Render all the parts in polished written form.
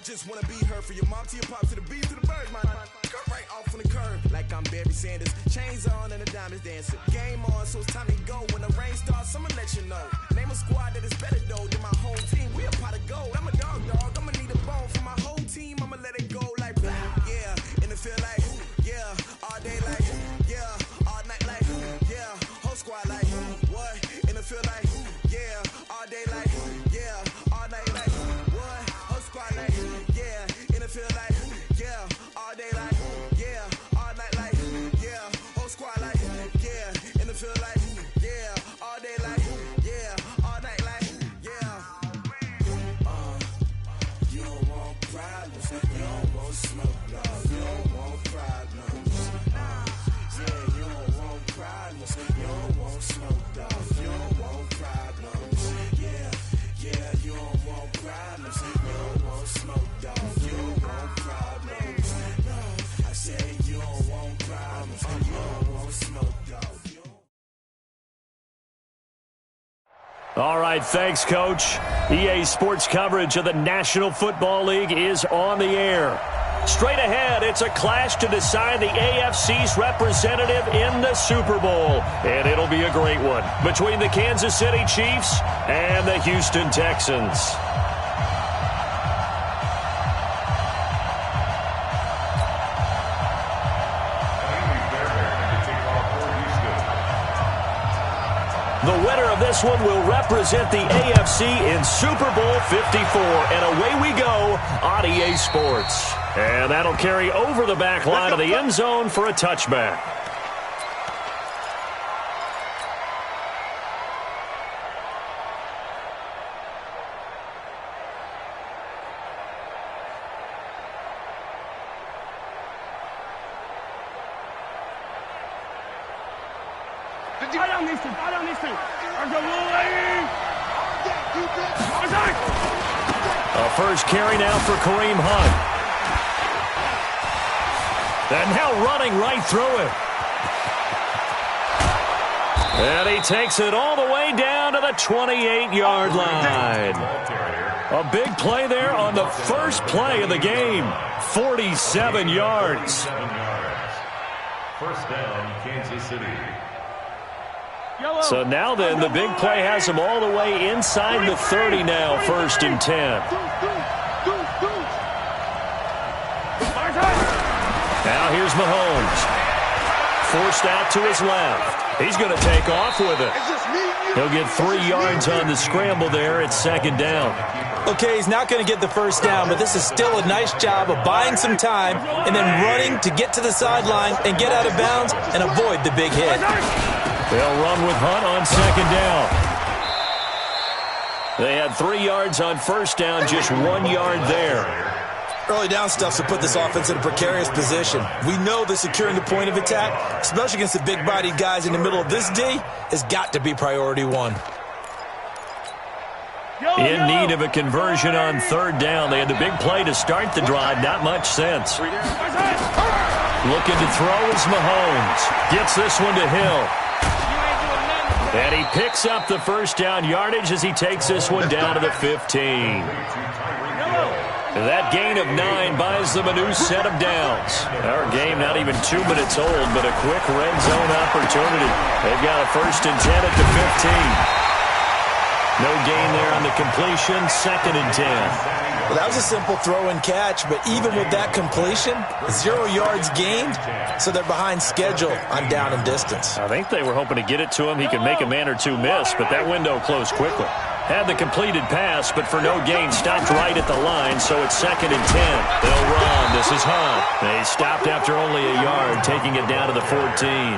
just wanna be heard for your mom to your pop to the beat to the bird, man. Cut right off on the curb like I'm Barry Sanders. Chains on and the diamonds dancing. Game on, so it's time to go. When the rain starts, I'ma let you know. Name a squad that is better though than my whole team. We a pot of gold. I'm a dog. I'ma need a bone for my whole team. I'ma let it go like yeah. In the field like yeah. All day like yeah. All night like yeah. Whole squad like what? In the field like yeah. All day like yeah. All night like what? Whole squad like yeah. In the field like yeah. All day like yeah. All night like yeah. Whole squad like yeah. In the field like yeah. All day like yeah. All night like yeah. You don't want problems. You don't want smoke, no. You don't want problems. Yeah, you don't want problems. You don't want smoke, dog. You don't want problems. Yeah, you don't want problems. You don't want smoke, dog. You don't want problems. No, I said you don't want problems. You don't want smoke, dog. All right, thanks, Coach. EA Sports coverage of the National Football League is on the air. Straight ahead, it's a clash to decide the AFC's representative in the Super Bowl. And it'll be a great one between the Kansas City Chiefs and the Houston Texans. The winner of this one will represent the AFC in Super Bowl 54. And away we go on EA Sports. And that'll carry over the back line of the end zone for a touchback. A first carry now for Kareem Hunt. And now running right through it. And he takes it all the way down to the 28-yard line. A big play there on the first play of the game. 47 yards. First down, Kansas City. So now then, the big play has him all the way inside the 30 now, 1st and 10. Now here's Mahomes. Forced out to his left. He's going to take off with it. He'll get 3 yards on the scramble there at 2nd down. Okay, he's not going to get the first down, but this is still a nice job of buying some time and then running to get to the sideline and get out of bounds and avoid the big hit. They'll run with Hunt on 2nd down. They had 3 yards on 1st down, just 1 yard there. Early down stuff to put this offense in a precarious position. We know that securing the point of attack, especially against the big-bodied guys in the middle of this D, has got to be priority one. In need of a conversion on 3rd down. They had the big play to start the drive. Not much sense. Looking to throw is Mahomes. Gets this one to Hill. And he picks up the first down yardage as he takes this one down to the 15. That gain of 9 buys them a new set of downs. Our game not even 2 minutes old, but a quick red zone opportunity. They've got a 1st and 10 at the 15. No gain there on the completion, 2nd and 10. Well, that was a simple throw and catch, but even with that completion, 0 yards gained, so they're behind schedule on down and distance. I think they were hoping to get it to him. He could make a man or two miss, but that window closed quickly. Had the completed pass, but for no gain, stopped right at the line, so it's 2nd and 10. They'll run. This is Hunt. They stopped after only a yard, taking it down to the 14.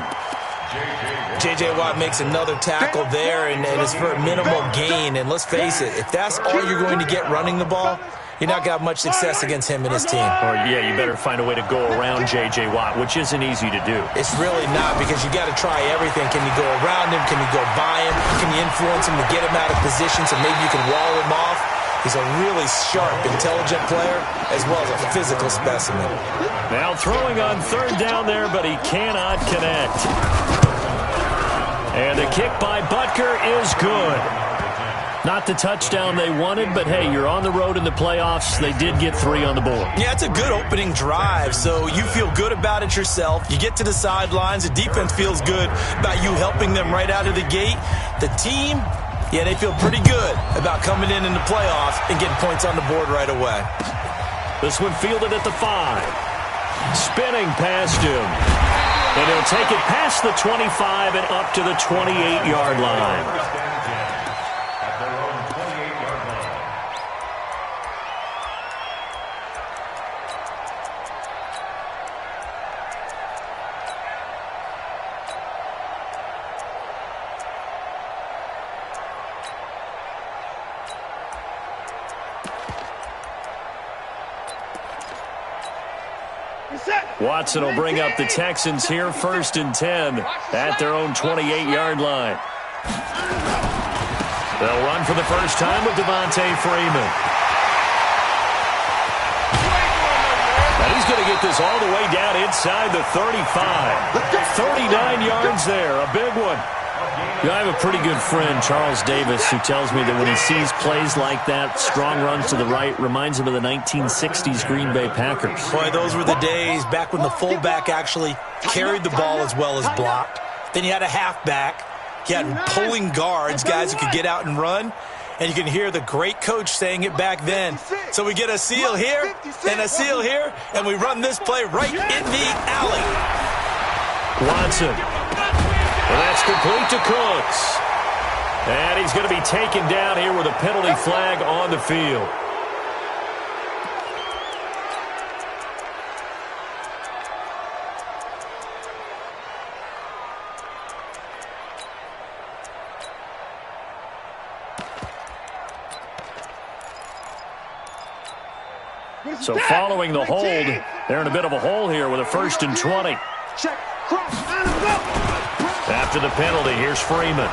J.J. Watt makes another tackle there, and it's for a minimal gain. And let's face it, if that's all you're going to get running the ball, you're not going to have much success against him and his team. Or, yeah, you better find a way to go around J.J. Watt, which isn't easy to do. It's really not, because you got to try everything. Can you go around him? Can you go by him? Can you influence him to get him out of position so maybe you can wall him off? He's a really sharp, intelligent player, as well as a physical specimen. Now throwing on 3rd down there, but he cannot connect. And the kick by Butker is good. Not the touchdown they wanted, but hey, you're on the road in the playoffs. They did get 3 on the board. Yeah, it's a good opening drive, so you feel good about it yourself. You get to the sidelines. The defense feels good about you helping them right out of the gate. The team, yeah, they feel pretty good about coming in the playoffs and getting points on the board right away. This one fielded at the 5. Spinning past him. And he'll take it past the 25 and up to the 28-yard line. Watson will bring up the Texans here, 1st and 10 at their own 28-yard line. They'll run for the first time with Devontae Freeman. And he's going to get this all the way down inside the 35. 39 yards there, a big one. You know, I have a pretty good friend, Charles Davis, who tells me that when he sees plays like that, strong runs to the right, reminds him of the 1960s Green Bay Packers. Boy, those were the days back when the fullback actually carried the ball as well as blocked. Then you had a halfback. You had pulling guards, guys who could get out and run. And you can hear the great coach saying it back then. So we get a seal here and a seal here, and we run this play right in the alley. Watson. And that's complete to Cooks. And he's going to be taken down here with a penalty flag on the field. So following the hold, they're in a bit of a hole here with a 1st and 20. Check, cross, go. After the penalty, here's Freeman.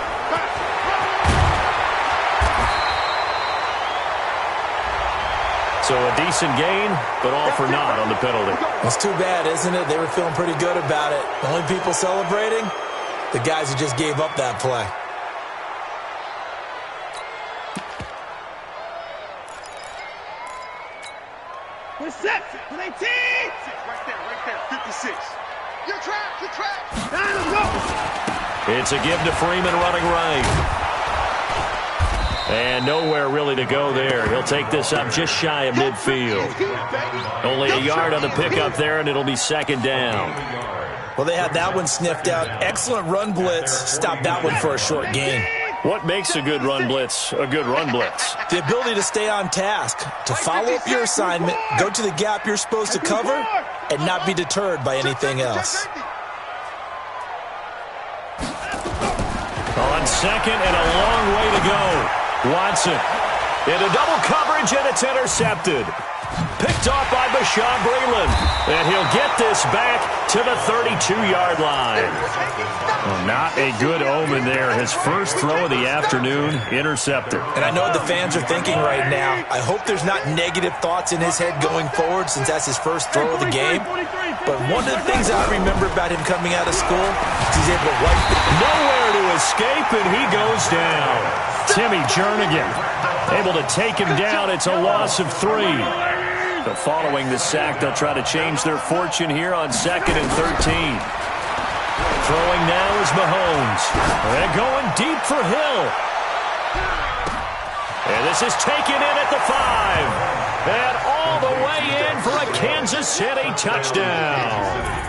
So a decent gain, but all for naught on the penalty. That's too bad, isn't it? They were feeling pretty good about it. The only people celebrating, the guys who just gave up that play. We're set. 19. Right there. 56. You're trapped. Let's go. It's a give to Freeman running right. And nowhere really to go there. He'll take this up just shy of midfield. Only a yard on the pickup there, and it'll be 2nd down. Well, they had that one sniffed out. Excellent run blitz. Stopped that one for a short gain. What makes a good run blitz a good run blitz? The ability to stay on task, to follow up your assignment, go to the gap you're supposed to cover, and not be deterred by anything else. On 2nd and a long way to go. Watson into double coverage, and it's intercepted. Picked off by Bashaud Breeland. And he'll get this back to the 32-yard line. Well, not a good omen there. His first throw of the afternoon, intercepted. And I know what the fans are thinking right now. I hope there's not negative thoughts in his head going forward since that's his first throw of the game. But one of the things I remember about him coming out of school is he's able to wipe it. Nowhere to escape, and he goes down. Timmy Jernigan able to take him down. It's a loss of 3. But following the sack, they'll try to change their fortune here on 2nd and 13. Throwing now is Mahomes. They're going deep for Hill. And this is taken in at the 5. And all the way in for a Kansas City touchdown.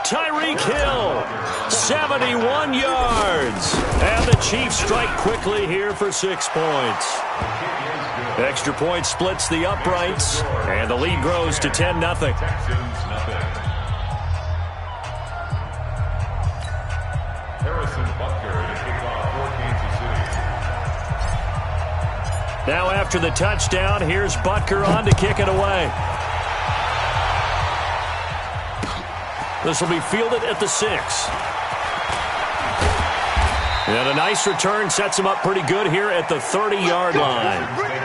Tyreek Hill, 71 yards. And the Chiefs strike quickly here for 6 points. Extra point splits the uprights, and the lead grows to 10-0. Now after the touchdown, here's Butker on to kick it away. This will be fielded at the 6. And a nice return sets him up pretty good here at the 30-yard line.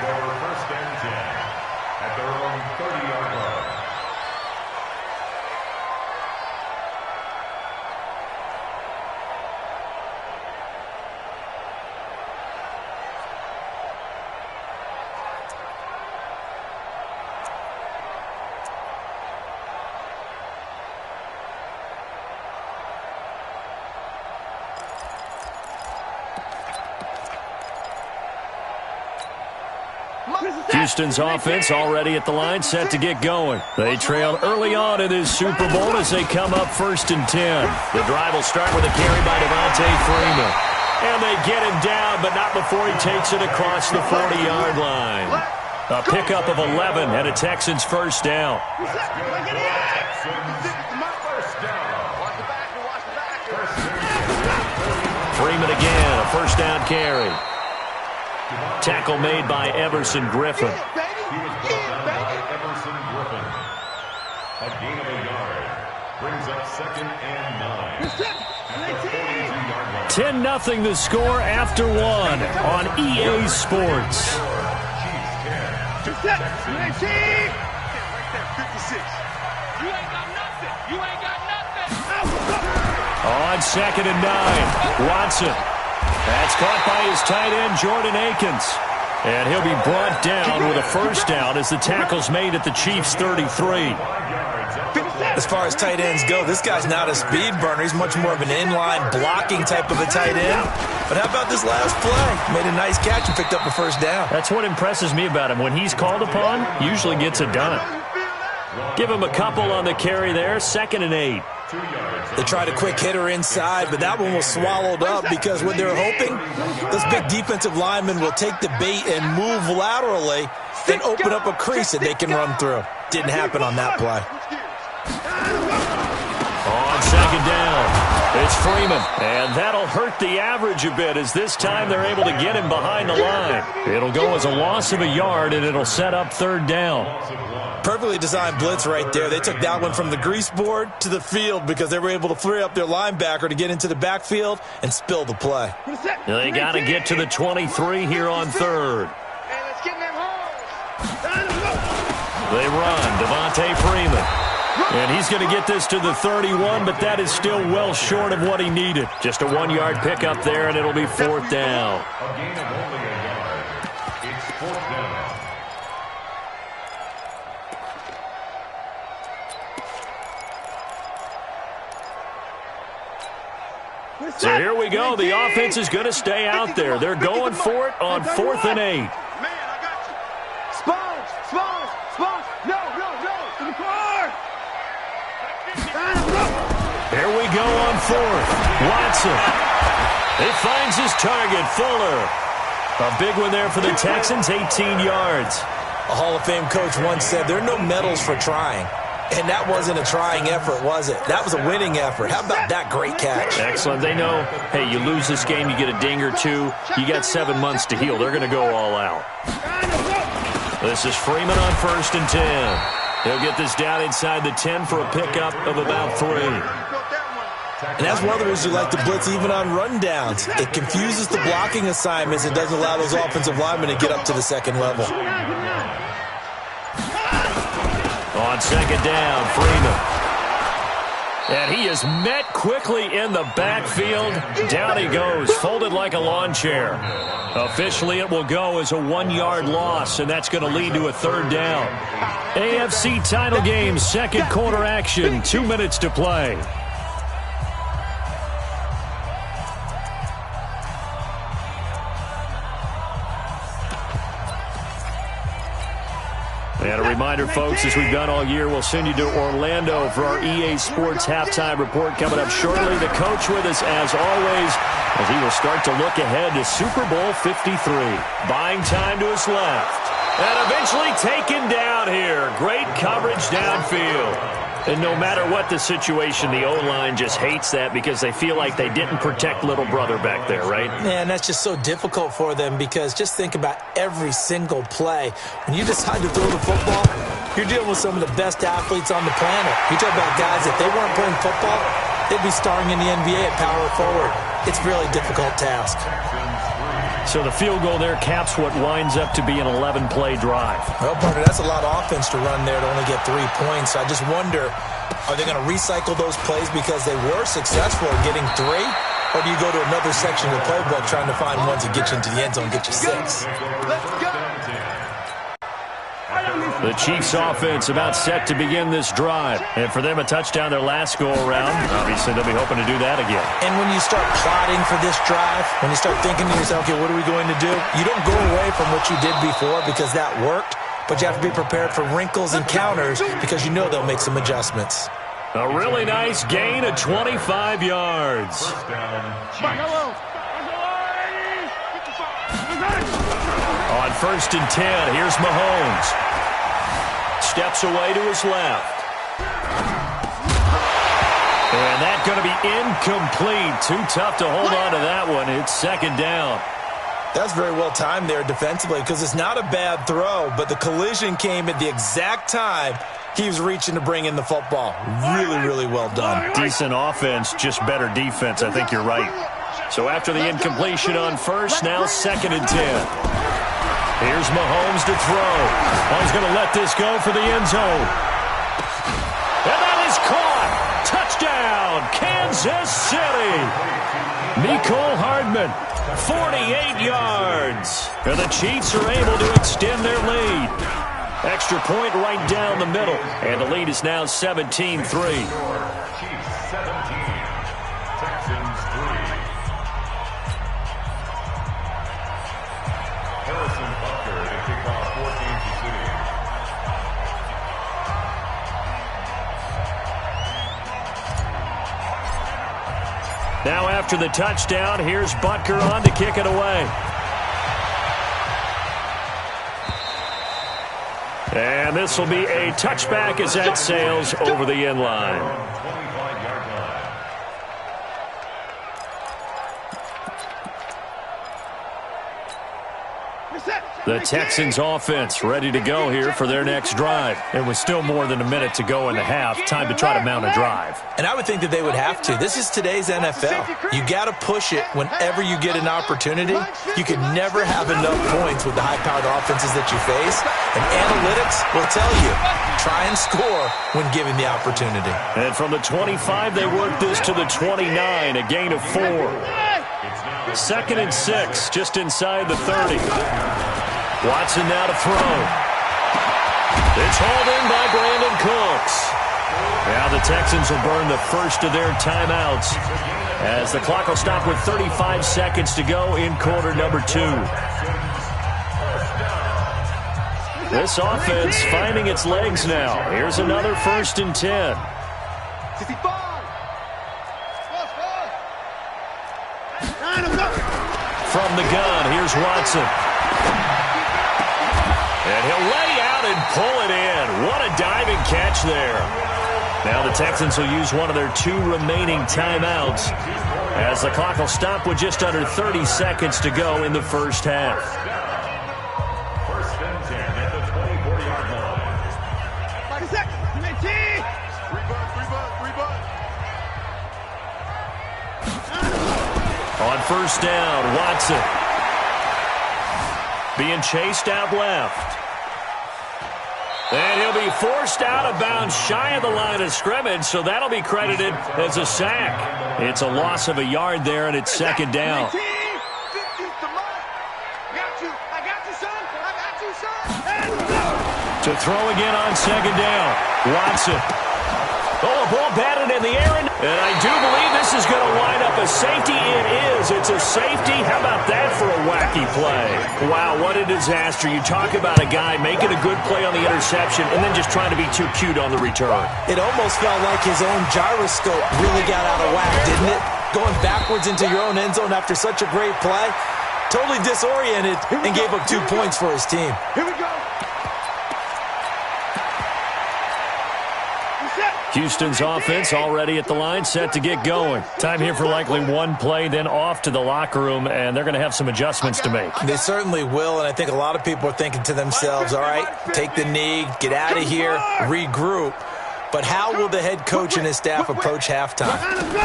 Houston's offense already at the line, set to get going. They trailed early on in this Super Bowl as they come up 1st and 10. The drive will start with a carry by Devontae Freeman. And they get him down, but not before he takes it across the 40-yard line. A pickup of 11 and a Texans first down. Freeman again, a first down carry. Tackle made by Everson Griffin. Emerson Griffin. A gain of a yard. Brings up 2nd and 9. 10-0 the score after 1 on EA Sports. On 2nd and 9, Watson. That's caught by his tight end, Jordan Akins. And he'll be brought down with a first down as the tackle's made at the Chiefs' 33. As far as tight ends go, this guy's not a speed burner. He's much more of an inline blocking type of a tight end. But how about this last play? Made a nice catch and picked up a first down. That's what impresses me about him. When he's called upon, usually gets it done. Give him a couple on the carry there, 2nd and 8. They tried a quick hitter inside, but that one was swallowed up because what they're hoping, those big defensive linemen will take the bait and move laterally, then open up a crease that they can run through. Didn't happen on that play. On 2nd down, it's Freeman, and that'll hurt the average a bit as this time they're able to get him behind the line. It'll go as a loss of a yard, and it'll set up 3rd down. Perfectly designed blitz right there. They took that one from the grease board to the field because they were able to free up their linebacker to get into the backfield and spill the play. They got to get to the 23 here on 3rd. They run, Devontae Freeman. And he's going to get this to the 31, but that is still well short of what he needed. Just a 1-yard pickup there, and it'll be 4th down. A gain of only a yard. It's 4th down. So here we go. The offense is going to stay out there. They're going for it on 4th and 8. Man, I got you. Sponge. No. To the car. Here we go on 4th. Watson. He finds his target, Fuller. A big one there for the Texans, 18 yards. A Hall of Fame coach once said, there are no medals for trying. And that wasn't a trying effort, was it? That was a winning effort. How about that great catch? Excellent. They know, hey, you lose this game, you get a ding or two. You got 7 months to heal. They're going to go all out. This is Freeman on 1st and 10. He'll get this down inside the 10 for a pickup of about 3. And that's one of the reasons you like to blitz even on rundowns. It confuses the blocking assignments and doesn't allow those offensive linemen to get up to the 2nd level. On 2nd down, Freeman. And he is met quickly in the backfield. Down he goes, folded like a lawn chair. Officially, it will go as a 1-yard loss, and that's going to lead to a 3rd down. AFC title game, 2nd quarter action, 2 minutes to play. And a reminder, folks, as we've done all year, we'll send you to Orlando for our EA Sports halftime report coming up shortly. The coach with us, as always, as he will start to look ahead to Super Bowl 53. Buying time to his left. And eventually taken down here. Great coverage downfield. And no matter what the situation, the O-line just hates that because they feel like they didn't protect little brother back there, right? Man, that's just so difficult for them because just think about every single play. When you decide to throw the football, you're dealing with some of the best athletes on the planet. You talk about guys, if they weren't playing football, they'd be starring in the NBA at power forward. It's a really difficult task. So the field goal there caps what winds up to be an 11-play drive. Well, partner, that's a lot of offense to run there to only get 3 points. I just wonder, are they going to recycle those plays because they were successful in getting 3? Or do you go to another section of the playbook trying to find ones that get you into the end zone and get you 6? Let's go. I don't need The Chiefs offense about set to begin this drive. And for them, a touchdown their last go-around. Obviously, they'll be hoping to do that again. And when you start plotting for this drive, when you start thinking to yourself, okay, what are we going to do? You don't go away from what you did before because that worked, but you have to be prepared for wrinkles and counters because you know they'll make some adjustments. A really nice gain of 25 yards. On 1st and 10, here's Mahomes. Steps away to his left. And that's going to be incomplete. Too tough to hold on to that one. It's 2nd down. That's very well timed there defensively because it's not a bad throw, but the collision came at the exact time he was reaching to bring in the football. Really, really well done. Decent offense, just better defense. I think you're right. So after the incompletion on 1st, now 2nd and 10. Here's Mahomes to throw. He's going to let this go for the end zone. And that is caught. Touchdown, Kansas City. Mecole Hardman, 48 yards. And the Chiefs are able to extend their lead. Extra point right down the middle. And the lead is now 17-3. Chiefs 17, Texans 3. Harrison Butker to kick off for Kansas City. Now after the touchdown, here's Butker on to kick it away. And this will be a touchback as that sails over the end line. The Texans offense ready to go here for their next drive. And with still more than a minute to go in the half, time to try to mount a drive. And I would think that they would have to. This is today's NFL. You got to push it whenever you get an opportunity. You can never have enough points with the high-powered offenses that you face. And analytics will tell you, try and score when given the opportunity. And from the 25, they work this to the 29, a gain of 4. 2nd and 6, just inside the 30. Watson now to throw. It's hauled in by Brandon Cooks. Now the Texans will burn the first of their timeouts as the clock will stop with 35 seconds to go in quarter number 2. This offense finding its legs now. Here's another 1st and 10. From the gun, here's Watson. And he'll lay out and pull it in. What a diving catch there. Now the Texans will use one of their 2 remaining timeouts as the clock will stop with just under 30 seconds to go in the first half. 1st and 10 at the 24-yard line. On 1st down, Watson being chased out left. And he'll be forced out of bounds shy of the line of scrimmage, so that'll be credited as a sack. It's a loss of a yard there, and it's 2nd down. To throw again on 2nd down, Watson. Oh, a ball batted in the air, and I do believe this is going to wind up a safety. It is. It's a safety. How about that for a wacky play? Wow, what a disaster. You talk about a guy making a good play on the interception and then just trying to be too cute on the return. It almost felt like his own gyroscope really got out of whack, didn't it? Going backwards into your own end zone after such a great play. Totally disoriented and gave up 2 points for his team. Here we go. Houston's offense already at the line, set to get going. Time here for likely one play, then off to the locker room, and they're going to have some adjustments to make. They certainly will, and I think a lot of people are thinking to themselves, all right, take the knee, get out of here, regroup. But how will the head coach and his staff approach halftime?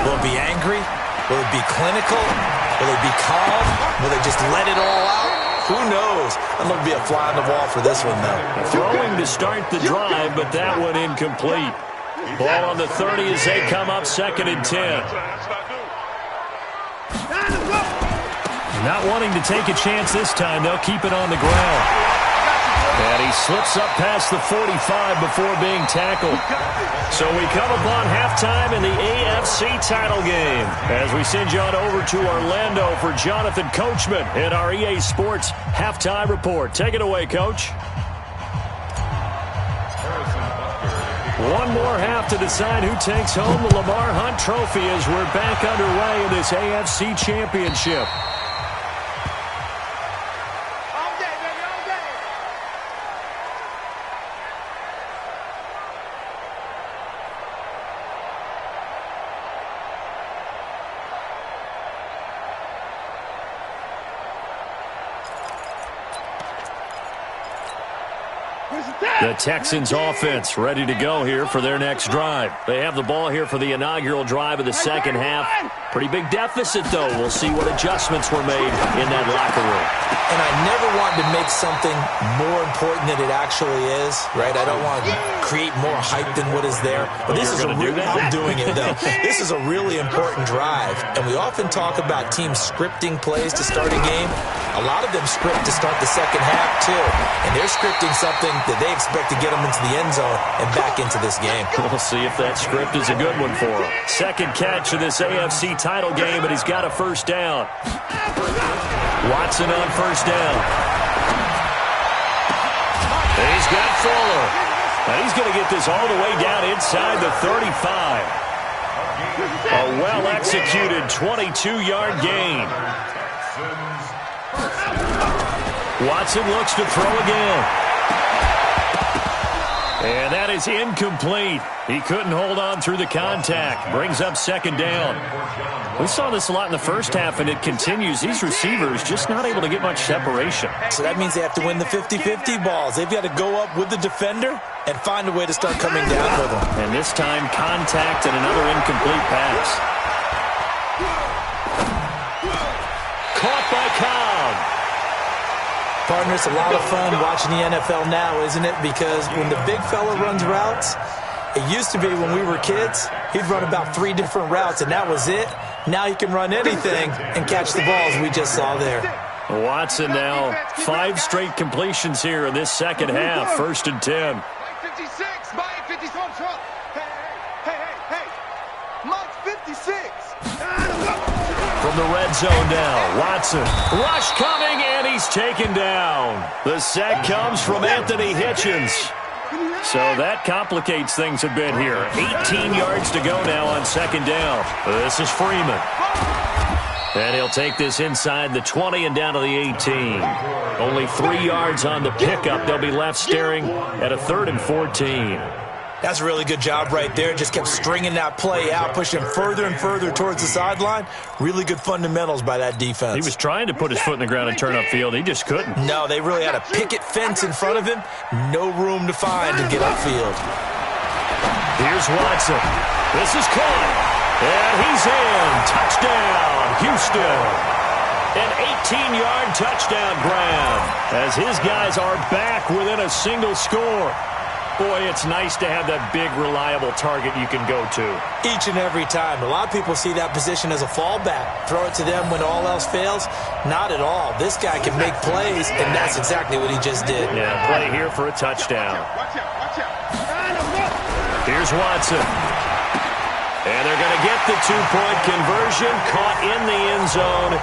Will it be angry? Will it be clinical? Will it be calm? Will they just let it all out? Who knows? I'm going to be a fly on the wall for this one, though. Throwing to start the drive, but that one incomplete. Ball on the 30 as they come up 2nd and 10. Not wanting to take a chance this time, they'll keep it on the ground. And he slips up past the 45 before being tackled. So we come upon halftime in the AFC title game as we send you on over to Orlando for Jonathan Coachman in our EA Sports halftime report. Take it away, Coach. One more half to decide who takes home the Lamar Hunt Trophy as we're back underway in this AFC Championship. The Texans offense ready to go here for their next drive. They have the ball here for the inaugural drive of the second half. Pretty big deficit, though. We'll see what adjustments were made in that locker room. And I never wanted to make something more important than it actually is, right? I don't want to create more hype than what is there. But this is I'm doing it, though. This is a really important drive. And we often talk about teams scripting plays to start a game. A lot of them script to start the second half, too. And they're scripting something that they expect to get them into the end zone and back into this game. We'll see if that script is a good one for him. Second catch of this AFC title game, and he's got a first down. Watson on first down. And he's got Fuller. And he's going to get this all the way down inside the 35. A well-executed 22-yard gain. Watson looks to throw again. And that is incomplete. He couldn't hold on through the contact. Brings up second down. We saw this a lot in the first half, and it continues. These receivers just not able to get much separation. So that means they have to win the 50-50 balls. They've got to go up with the defender and find a way to start coming down with them. And this time, contact and another incomplete pass. Caught by Cobb. Partner, it's a lot of fun watching the NFL now, isn't it? Because when the big fella runs routes, it used to be when we were kids, he'd run about 3 different routes, and that was it. Now he can run anything and catch the balls we just saw there. Watson now, 5 straight completions here in this second half. 1st and 10. Mike 56, Mike 56 on front. Hey. Mike 56. From the red zone now, Watson. Rush coming, and he's taken down. The sack comes from Anthony Hitchens. So that complicates things a bit here. 18 yards to go now on second down. This is Freeman. And he'll take this inside the 20 and down to the 18. Only 3 yards on the pickup. They'll be left staring at a 3rd and 14. That's a really good job right there. Just kept stringing that play out, pushing him further and further towards the sideline. Really good fundamentals by that defense. He was trying to put his foot in the ground and turn upfield. He just couldn't. No, they really had a picket fence in front of him. No room to find to get upfield. Here's Watson. This is caught. And he's in. Touchdown, Houston. An 18-yard touchdown grab as his guys are back within a single score. Boy, it's nice to have that big, reliable target you can go to. Each and every time. A lot of people see that position as a fallback. Throw it to them when all else fails. Not at all. This guy can make plays, and that's exactly what he just did. Yeah, play here for a touchdown. Here's Watson. And they're going to get the 2-point conversion. Caught in the end zone.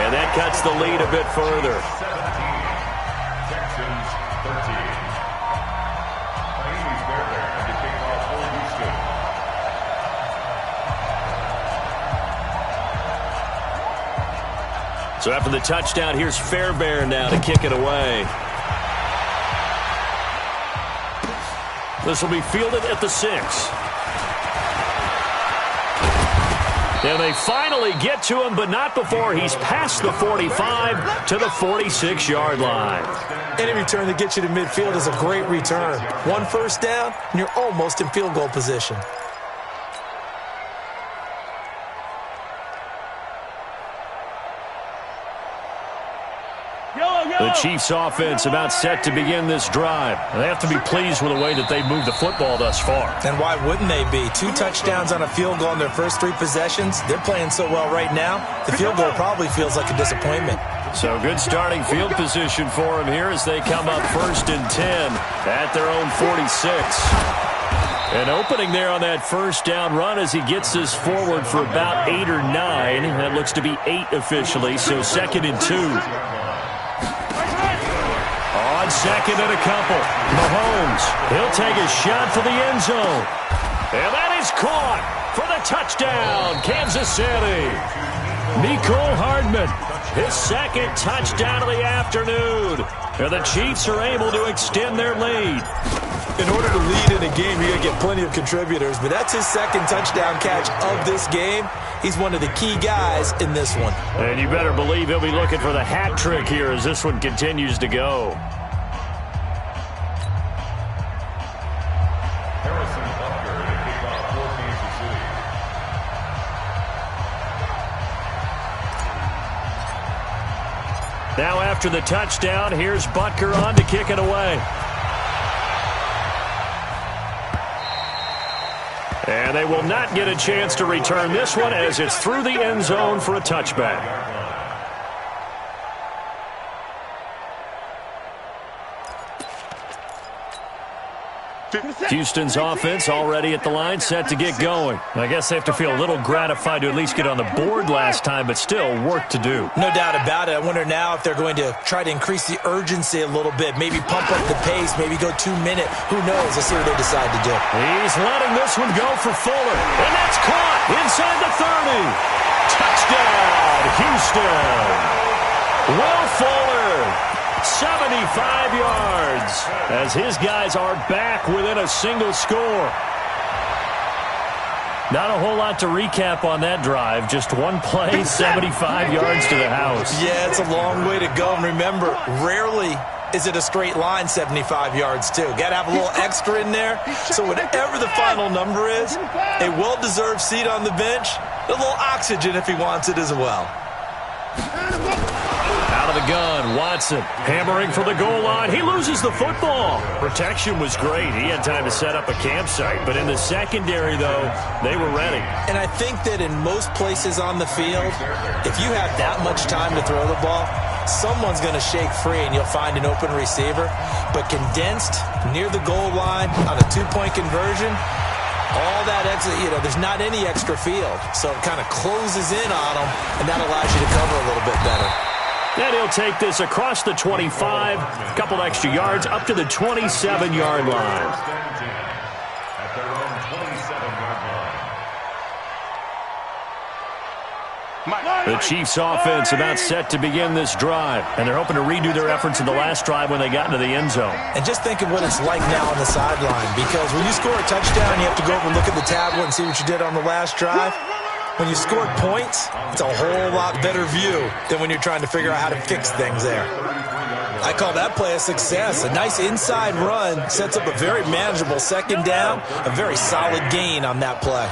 And that cuts the lead a bit further. Texans 13. So after the touchdown, here's Fairbairn now to kick it away. This will be fielded at the 6. And they finally get to him, but not before he's past the 45 to the 46-yard line. Any return that gets you to midfield is a great return. 1 first down, and you're almost in field goal position. The Chiefs offense about set to begin this drive. They have to be pleased with the way that they've moved the football thus far. And why wouldn't they be? 2 touchdowns on a field goal in their first 3 possessions. They're playing so well right now, the field goal probably feels like a disappointment. So good starting field position for him here as they come up 1st and 10 at their own 46. An opening there on that first down run as he gets this forward for about 8 or 9. That looks to be 8 officially, so 2nd and 2. On 2nd and a couple, Mahomes, he'll take a shot for the end zone. And that is caught for the touchdown, Kansas City. Mecole Hardman, his 2nd touchdown of the afternoon. And the Chiefs are able to extend their lead. In order to lead in a game, you're going to get plenty of contributors, but that's his 2nd touchdown catch of this game. He's one of the key guys in this one. And you better believe he'll be looking for the hat trick here as this one continues to go. Now after the touchdown, here's Butker on to kick it away. And they will not get a chance to return this one as it's through the end zone for a touchback. Houston's offense already at the line, set to get going. I guess they have to feel a little gratified to at least get on the board last time, but still work to do. No doubt about it. I wonder now if they're going to try to increase the urgency a little bit, maybe pump up the pace, maybe go 2-minute. Who knows? Let's see what they decide to do. He's letting this one go for Fuller, and that's caught inside the 30. Touchdown, Houston. Will Fuller. 75 yards as his guys are back within a single score. Not a whole lot to recap on that drive. Just one play, 75 yards to the house. Yeah, it's a long way to go. And remember, rarely is it a straight line 75 yards, too. Got to have a little extra in there. So whatever the final number is, a well-deserved seat on the bench, a little oxygen if he wants it as well. Out of the gun, Watson hammering for the goal line. He loses the football. Protection was great. He had time to set up a campsite. But in the secondary, though, they were ready. And I think that in most places on the field, if you have that much time to throw the ball, someone's going to shake free and you'll find an open receiver. But condensed near the goal line on a 2-point conversion, all that extra, there's not any extra field. So it kind of closes in on them, and that allows you to cover a little bit better. And he'll take this across the 25, a couple extra yards, up to the 27-yard line. At their own 27-yard line. The Chiefs' offense about set to begin this drive, and they're hoping to redo their efforts in the last drive when they got into the end zone. And just think of what it's like now on the sideline, because when you score a touchdown, you have to go over and look at the tablet and see what you did on the last drive. When you scored points, it's a whole lot better view than when you're trying to figure out how to fix things there. I call that play a success. A nice inside run sets up a very manageable 2nd down, a very solid gain on that play.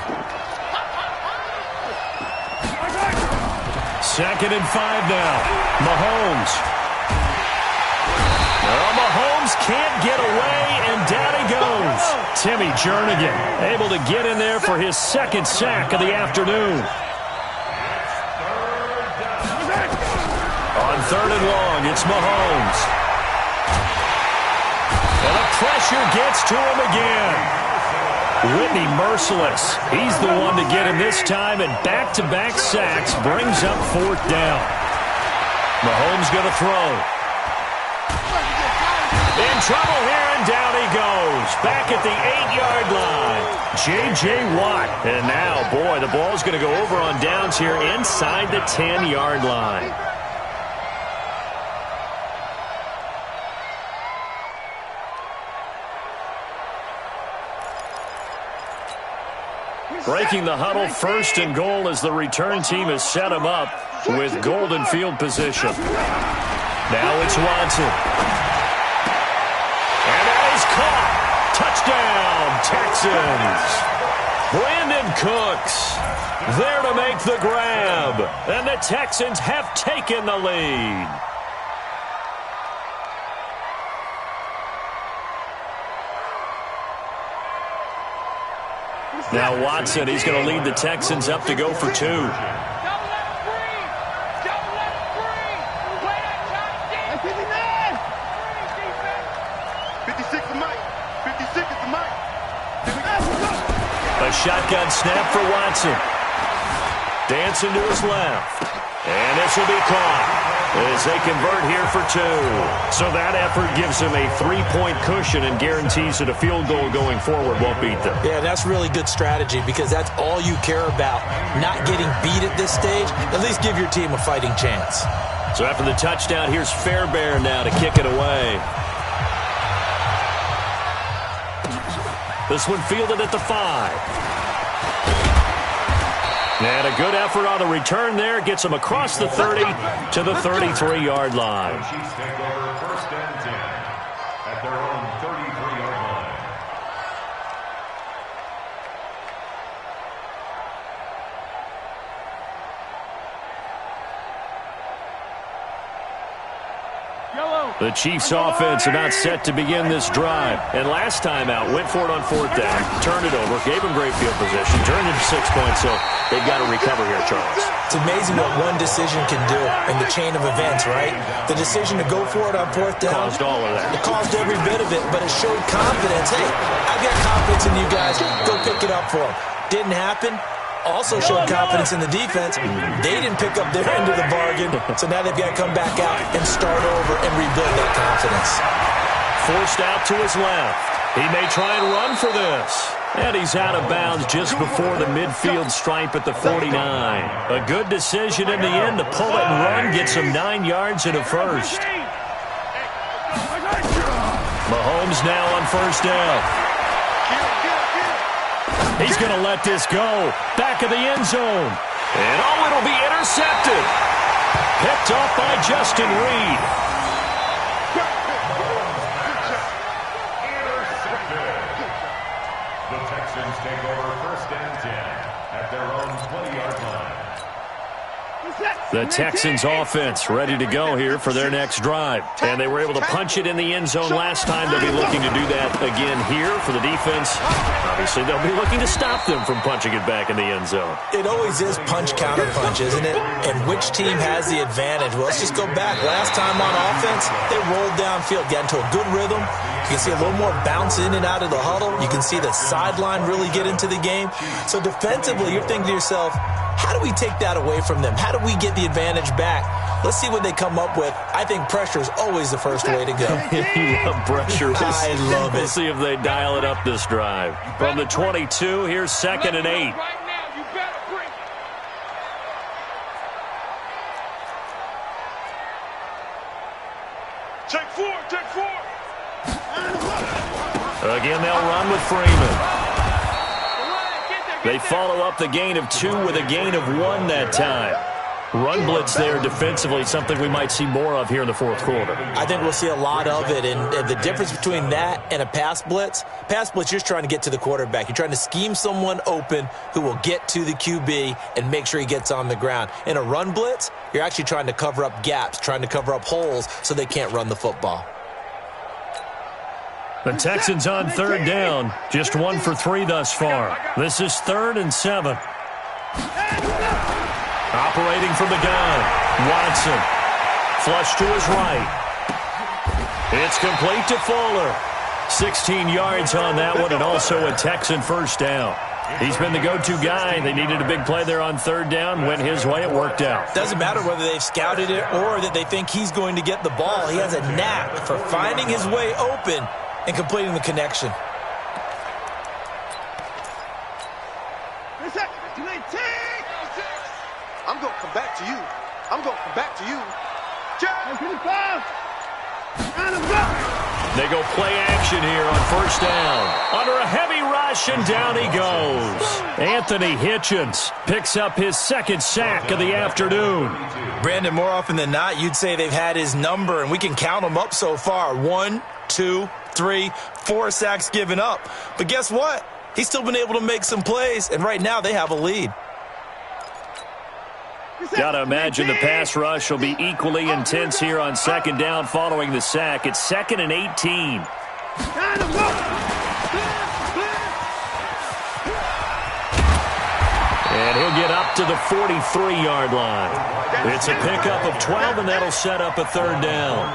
2nd and 5 now. Mahomes. Well, Mahomes can't get away, and down he goes. Timmy Jernigan able to get in there for his 2nd sack of the afternoon. On 3rd and long, it's Mahomes. And the pressure gets to him again. Whitney merciless. He's the one to get him this time, and back-to-back sacks brings up 4th down. Mahomes going to throw. In trouble here, and down he goes. Back at the 8-yard line. J.J. Watt. And now, boy, the ball's going to go over on downs here inside the 10-yard line. Breaking the huddle, 1st and goal as the return team has set him up with golden field position. Now it's Watson. And that is caught. Touchdown, Texans. Brandon Cooks there to make the grab. And the Texans have taken the lead. Now Watson, he's going to lead the Texans up to go for 2. shotgun snap for Watson. Dancing to his left. And this will be caught as they convert here for 2. So that effort gives them a 3-point cushion and guarantees that a field goal going forward won't beat them. Yeah, that's really good strategy because that's all you care about. Not getting beat at this stage. At least give your team a fighting chance. So after the touchdown, here's Fairbairn now to kick it away. This one fielded at the 5. And a good effort on the return there. Gets them across the 30 to the 33-yard line. Chiefs take over 1st and 10 at their own 33-yard line. The Chiefs offense about set to begin this drive. And last time out, went for it on 4th down, turned it over, gave them great field position, turned it to 6 points, so they've got to recover here, Charles. It's amazing what one decision can do in the chain of events, right? The decision to go for it on 4th down. Caused all of that. It caused every bit of it, but it showed confidence. Hey, I've got confidence in you guys. Go pick it up for them. Didn't happen. Also showed confidence in the defense. They didn't pick up their end of the bargain, so now they've got to come back out and start over and rebuild that confidence. Forced out to his left. He may try and run for this. And he's out of bounds just before the midfield stripe at the 49. A good decision in the end to pull it and run. Gets him 9 yards and a first. Mahomes now on 1st down. He's going to let this go. Back of the end zone. And it'll be intercepted. Picked off by Justin Reed. The Texans take over 1st and 10 at their own 20-yard line. The Texans offense ready to go here for their next drive. And they were able to punch it in the end zone last time. They'll be looking to do that again here for the defense. Obviously, they'll be looking to stop them from punching it back in the end zone. It always is punch-counter-punch, isn't it? And which team has the advantage? Well, let's just go back. Last time on offense, they rolled downfield, got into a good rhythm. You can see a little more bounce in and out of the huddle. You can see the sideline really get into the game. So defensively, you're thinking to yourself, how do we take that away from them? How do we get the advantage back? Let's see what they come up with. I think pressure is always the first way to go. You love pressure. I love it. We'll see if they dial it up this drive. From the 22, here's 2nd and 8. Take 4, take 4. Again, they'll run with Freeman. They follow up the gain of 2 with a gain of 1 that time. Run blitz there defensively, something we might see more of here in the 4th quarter. I think we'll see a lot of it, and the difference between that and a pass blitz, you're just trying to get to the quarterback. You're trying to scheme someone open who will get to the QB and make sure he gets on the ground. In a run blitz, you're actually trying to cover up gaps, trying to cover up holes so they can't run the football. The Texans on 3rd down, just 1 for 3 thus far. This is 3rd and 7. Operating from the gun, Watson. Flush to his right. It's complete to Fuller. 16 yards on that one, and also a Texan 1st down. He's been the go-to guy. They needed a big play there on 3rd down. Went his way. It worked out. Doesn't matter whether they've scouted it or that they think he's going to get the ball. He has a knack for finding his way open and completing the connection. I'm going to come back to you. I'm going to come back to you. They go play action here on 1st down. Under a heavy rush, and down he goes. Anthony Hitchens picks up his 2nd sack of the afternoon. Brandon, more often than not, you'd say they've had his number, and we can count them up so far. 1, 2, 3, 4 sacks given up. But guess what? He's still been able to make some plays, and right now they have a lead. Got to imagine the pass rush will be equally intense here on 2nd down following the sack. It's 2nd and 18. And he'll get up to the 43-yard line. It's a pickup of 12, and that'll set up a third down.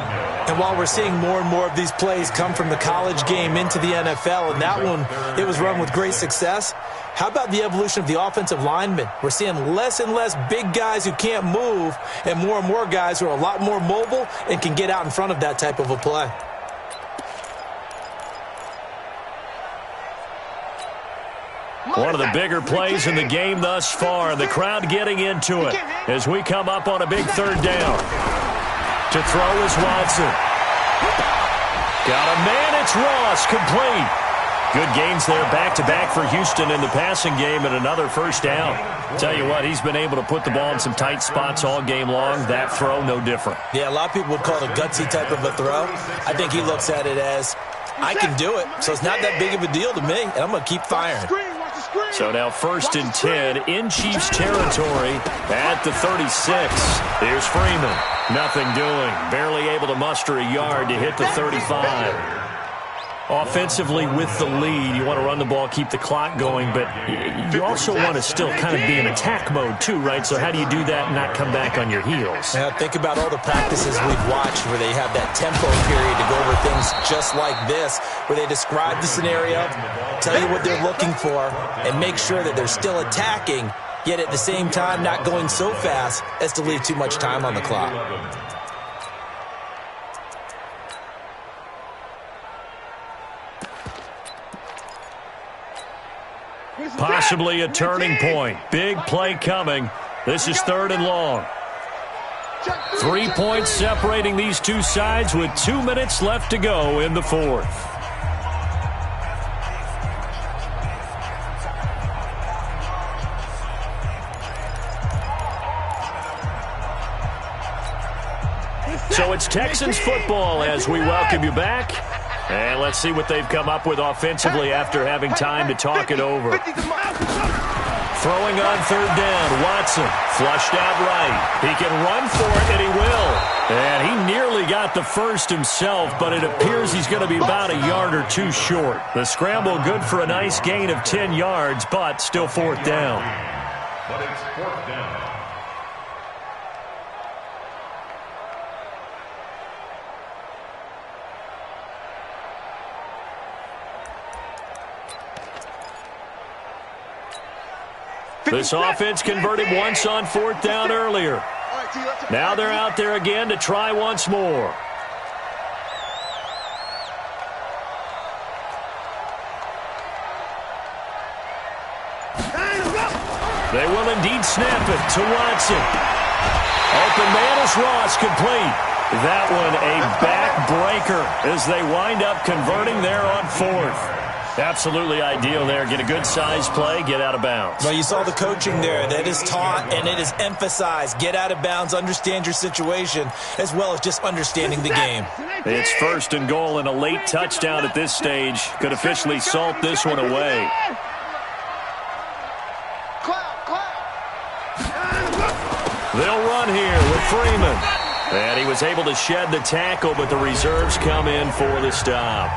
And while we're seeing more and more of these plays come from the college game into the NFL, and that one, it was run with great success, how about the evolution of the offensive linemen? We're seeing less and less big guys who can't move and more guys who are a lot more mobile and can get out in front of that type of a play. One of the bigger plays in the game thus far. The crowd getting into it as we come up on a big third down. To throw is Watson. Got a man, it's Ross, complete. Good gains there back-to-back for Houston in the passing game and another first down. Tell you what, he's been able to put the ball in some tight spots all game long. That throw, no different. Yeah, a lot of people would call it a gutsy type of a throw. I think he looks at it as, I can do it, so it's not that big of a deal to me, and I'm going to keep firing. So now 1st and 10 in Chiefs territory at the 36. Here's Freeman. Nothing doing. Barely able to muster a yard to hit the 35. Offensively with the lead, you want to run the ball, keep the clock going, but you also want to still kind of be in attack mode too, right? So how do you do that and not come back on your heels? Now think about all the practices we've watched where they have that tempo period to go over things just like this, where they describe the scenario, tell you what they're looking for, and make sure that they're still attacking, yet at the same time not going so fast as to leave too much time on the clock. Possibly a turning point. Big play coming. This is 3rd and long. 3 points separating these two sides with 2 minutes left to go in the 4th. So it's Texans football as we welcome you back. And let's see what they've come up with offensively after having time to talk it over. Throwing on 3rd down, Watson flushed out right. He can run for it, and he will. And he nearly got the first himself, but it appears he's going to be about a yard or two short. The scramble good for a nice gain of 10 yards, but still 4th down. But it's 4th down. This offense converted once on 4th down earlier. Now they're out there again to try once more. They will indeed snap it to Watson. Open man is Ross, complete. That one a backbreaker as they wind up converting there on 4th. Absolutely ideal there. Get a good size play, get out of bounds. Well, you saw the coaching there. That is taught and it is emphasized. Get out of bounds, understand your situation, as well as just understanding the game. It's 1st and goal and a late touchdown at this stage. Could officially salt this one away. They'll run here with Freeman. And he was able to shed the tackle, but the reserves come in for the stop.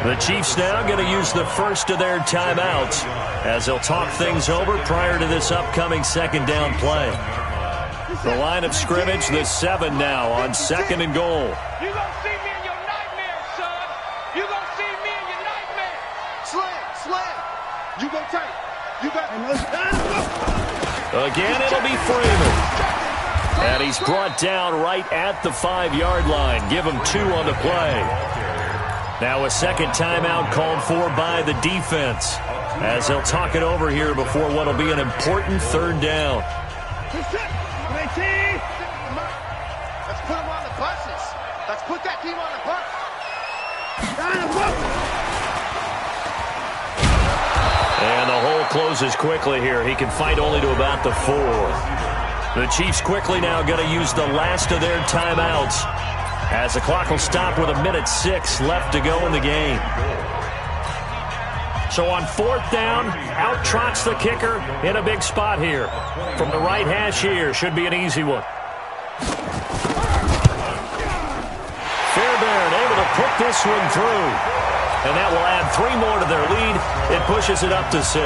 The Chiefs now going to use the first of their timeouts as they'll talk things over prior to this upcoming 2nd down play. The line of scrimmage, the 7 now on 2nd and goal. You gonna see me in your nightmares, son. You gonna see me in your nightmares. Slam. You gonna take it. You got Again, it'll be Freeman. And he's brought down right at the 5-yard line. Give him 2 on the play. Now a 2nd timeout called for by the defense as they'll talk it over here before what will be an important 3rd down. Let's put them on the buses. Let's put that team on the bus. And the hole closes quickly here. He can fight only to about the 4. The Chiefs quickly now going to use the last of their timeouts as the clock will stop with 1:06 left to go in the game. So on 4th down, out trots the kicker in a big spot here. From the right hash here, should be an easy one. Fairbairn able to put this one through. And that will add 3 more to their lead. It pushes it up to 6.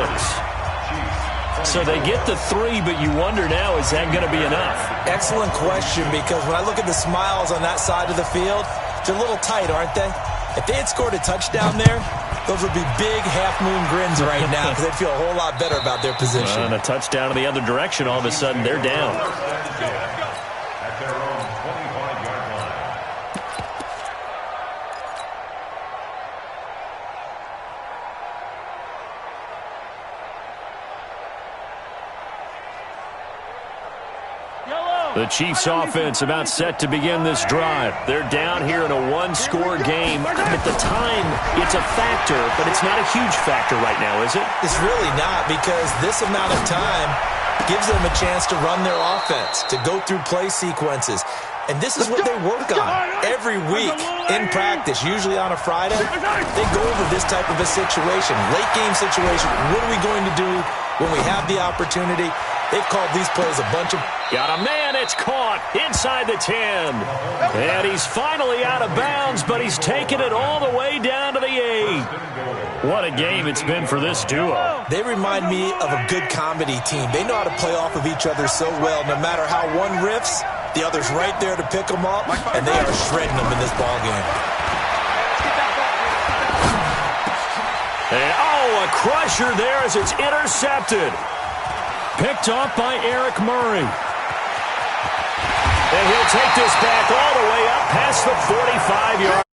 So they get the 3, but you wonder now, is that going to be enough? Excellent question, because when I look at the smiles on that side of the field, they're a little tight, aren't they? If they had scored a touchdown there, those would be big half-moon grins right now because they'd feel a whole lot better about their position. And a touchdown in the other direction, all of a sudden they're down. At their own 25-yard line. The Chiefs offense about set to begin this drive. They're down here in a one-score game. At the time, it's a factor, but it's not a huge factor right now, is it? It's really not, because this amount of time gives them a chance to run their offense, to go through play sequences. And this is what they work on every week in practice, usually on a Friday. They go over this type of a situation, late-game situation. What are we going to do when we have the opportunity? They've called these plays a bunch of... Got a man, it's caught inside the 10. And he's finally out of bounds, but he's taken it all the way down to the 8. What a game it's been for this duo. They remind me of a good comedy team. They know how to play off of each other so well. No matter how one riffs, the other's right there to pick them up, and they are shredding them in this ballgame. And, a crusher there as it's intercepted. Picked off by Eric Murray. And he'll take this back all the way up past the 45-yard.